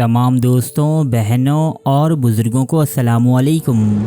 تمام دوستوں، بہنوں اور بزرگوں کو السلام علیکم۔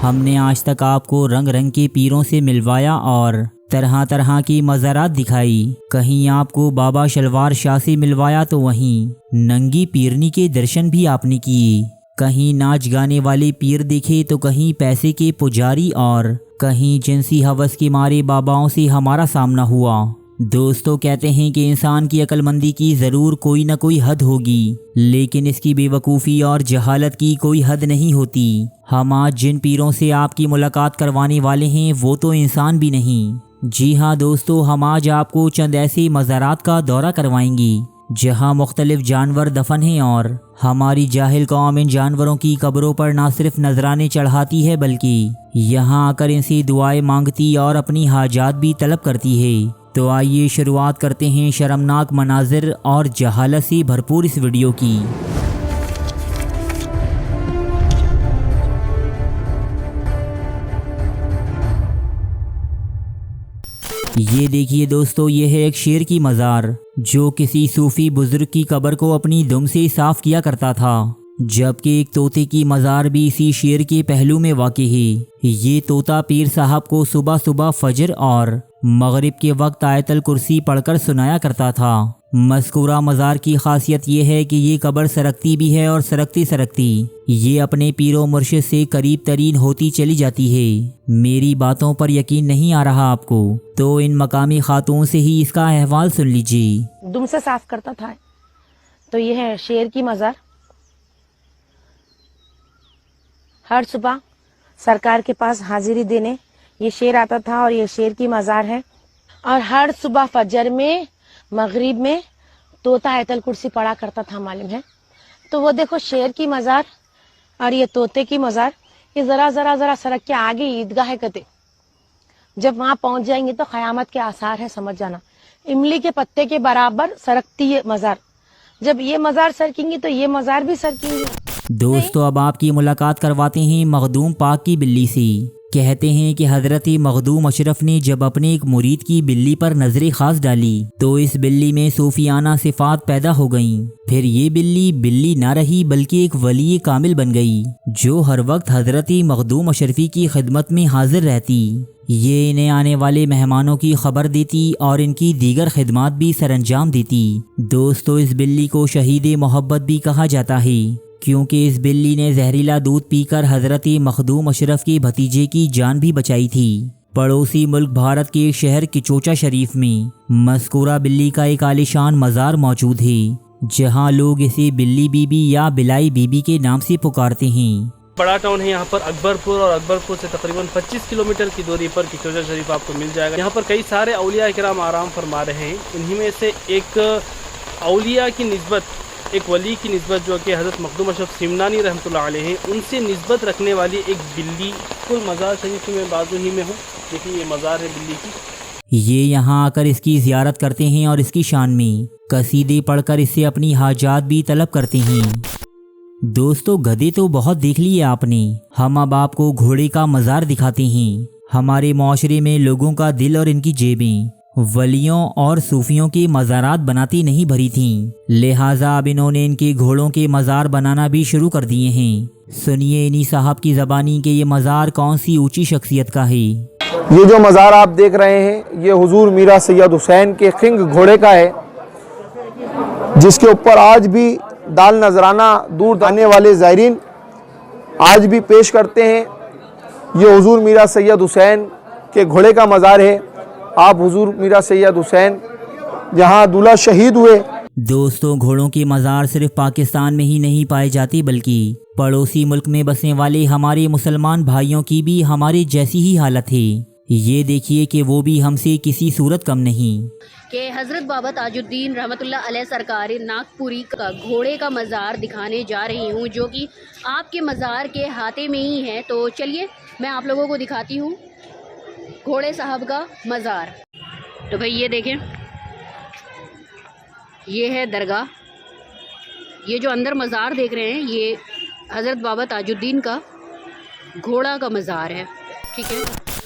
ہم نے آج تک آپ کو رنگ رنگ کے پیروں سے ملوایا اور طرح طرح کی مزارات دکھائی۔ کہیں آپ کو بابا شلوار شاہ سے ملوایا تو وہیں ننگی پیرنی کے درشن بھی آپ نے کیے۔ کہیں ناچ گانے والے پیر دیکھے تو کہیں پیسے کے پجاری اور کہیں جنسی ہوس کے مارے باباؤں سے ہمارا سامنا ہوا۔ دوستو، کہتے ہیں کہ انسان کی عقل مندی کی ضرور کوئی نہ کوئی حد ہوگی، لیکن اس کی بے وقوفی اور جہالت کی کوئی حد نہیں ہوتی۔ ہم آج جن پیروں سے آپ کی ملاقات کروانے والے ہیں وہ تو انسان بھی نہیں۔ جی ہاں دوستو، ہم آج آپ کو چند ایسے مزارات کا دورہ کروائیں گی جہاں مختلف جانور دفن ہیں اور ہماری جاہل قوم ان جانوروں کی قبروں پر نہ صرف نذرانے چڑھاتی ہے بلکہ یہاں آ کر ان سے دعائیں مانگتی اور اپنی حاجات بھی طلب کرتی ہے۔ تو آئیے شروعات کرتے ہیں شرمناک مناظر اور جہالت سے بھرپور اس ویڈیو کی۔ یہ دیکھیے دوستو، یہ ہے ایک شیر کی مزار جو کسی صوفی بزرگ کی قبر کو اپنی دم سے صاف کیا کرتا تھا، جبکہ ایک طوطے کی مزار بھی اسی شیر کے پہلو میں واقع ہے۔ یہ طوطا پیر صاحب کو صبح صبح فجر اور مغرب کے وقت آیت الکرسی پڑھ کر سنایا کرتا تھا۔ مذکورہ مزار کی خاصیت یہ ہے کہ یہ قبر سرکتی بھی ہے اور سرکتی سرکتی یہ اپنے پیر و مرشد سے قریب ترین ہوتی چلی جاتی ہے۔ میری باتوں پر یقین نہیں آ رہا آپ کو تو ان مقامی خاتون سے ہی اس کا احوال سن لیجیے۔ دم سے صاف کرتا تھا۔ تو یہ ہے شیر کی مزار۔ ہر صبح سرکار کے پاس حاضری دینے یہ شیر آتا تھا اور یہ شیر کی مزار ہے۔ اور ہر صبح فجر میں مغرب میں طوطا آیت الکرسی پڑھا کرتا تھا، معلوم ہے۔ تو وہ دیکھو شیر کی مزار اور یہ طوطے کی مزار، یہ ذرا ذرا ذرا سڑک کے آگے عیدگاہ ہے کتے۔ جب وہاں پہنچ جائیں گے تو قیامت کے آثار ہے، سمجھ جانا۔ املی کے پتے کے برابر سرکتی ہے مزار۔ جب یہ مزار سرکیں گی تو یہ مزار بھی سرکیں گی۔ دوستو، اب آپ کی ملاقات کرواتے ہیں مخدوم پاک کی بلی سے۔ کہتے ہیں کہ حضرت مخدوم اشرف نے جب اپنے ایک مرید کی بلی پر نظر خاص ڈالی تو اس بلی میں صوفیانہ صفات پیدا ہو گئیں۔ پھر یہ بلی نہ رہی بلکہ ایک ولی کامل بن گئی جو ہر وقت حضرت مخدوم اشرفی کی خدمت میں حاضر رہتی۔ یہ انہیں آنے والے مہمانوں کی خبر دیتی اور ان کی دیگر خدمات بھی سر انجام دیتی۔ دوستو، اس بلی کو شہید محبت بھی کہا جاتا ہے کیونکہ اس بلی نے زہریلا دودھ پی کر حضرت مخدوم اشرف کے بھتیجے کی جان بھی بچائی تھی۔ پڑوسی ملک بھارت کے شہر کچوچا شریف میں مذکورہ بلی کا ایک عالیشان مزار موجود ہے جہاں لوگ اسے بلی بی بی یا بلائی بی بی کے نام سے پکارتے ہیں۔ بڑا ٹاؤن ہے یہاں پر اکبر پور، اور اکبر پور سے تقریباً 25 کلومیٹر کی دوری پر کچوچا شریف آپ کو مل جائے گا۔ یہاں پر کئی سارے اولیاء کرام آرام فرما رہے ہیں۔ انہی میں سے ایک اولیاء کی نسبت، ایک ولی کی نسبت جو کہ حضرت مخدوم اشرف سمنانی رحمۃ اللہ علیہ ہیں، ان سے نسبت رکھنے والی ایک بلی کل مزار شریف میں بازو ہی میں ہوں۔ دیکھیے یہ مزار ہے بلی کی۔ یہ یہاں آ کر اس کی زیارت کرتے ہیں اور اس کی شان میں قصیدے پڑھ کر اس سے اپنی حاجات بھی طلب کرتے ہیں۔ دوستو، گدھے تو بہت دیکھ لیے آپ نے، ہم اب آپ کو گھوڑے کا مزار دکھاتے ہیں۔ ہمارے معاشرے میں لوگوں کا دل اور ان کی جیبیں ولیوں اور صوفیوں کی مزارات بناتی نہیں بھری تھیں، لہٰذا اب انہوں نے ان کے گھوڑوں کے مزار بنانا بھی شروع کر دیے ہیں۔ سنیے انہی صاحب کی زبانی کہ یہ مزار کون سی اونچی شخصیت کا ہے۔ یہ جو مزار آپ دیکھ رہے ہیں یہ حضور میرا سید حسین کے خنگ گھوڑے کا ہے، جس کے اوپر آج بھی دال نذرانہ دور آنے والے زائرین آج بھی پیش کرتے ہیں۔ یہ حضور میرا سید حسین کے گھوڑے کا مزار ہے۔ آپ حضور میرا سید حسین جہاں دولہا شہید ہوئے۔ دوستو، گھوڑوں کے مزار صرف پاکستان میں ہی نہیں پائے جاتے بلکہ پڑوسی ملک میں بسنے والے ہمارے مسلمان بھائیوں کی بھی ہمارے جیسی ہی حالت ہے۔ یہ دیکھیے کہ وہ بھی ہم سے کسی صورت کم نہیں۔ کہ حضرت بابا تاج الدین رحمۃ اللہ علیہ سرکار ناگپوری کا گھوڑے کا مزار دکھانے جا رہی ہوں جو کہ آپ کے مزار کے ہاتھے میں ہی ہے۔ تو چلیے میں آپ لوگوں کو دکھاتی ہوں گھوڑے صاحب کا مزار۔ تو بھائی یہ دیکھیں، یہ ہے درگاہ۔ یہ جو اندر مزار دیکھ رہے ہیں یہ حضرت بابا تاج الدین کا گھوڑا کا مزار ہے، ٹھیک ہے۔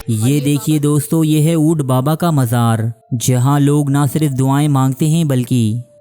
یہ دیکھیے دوستو، یہ ہے اونٹ بابا کا مزار جہاں لوگ نہ صرف دعائیں مانگتے ہیں بلکہ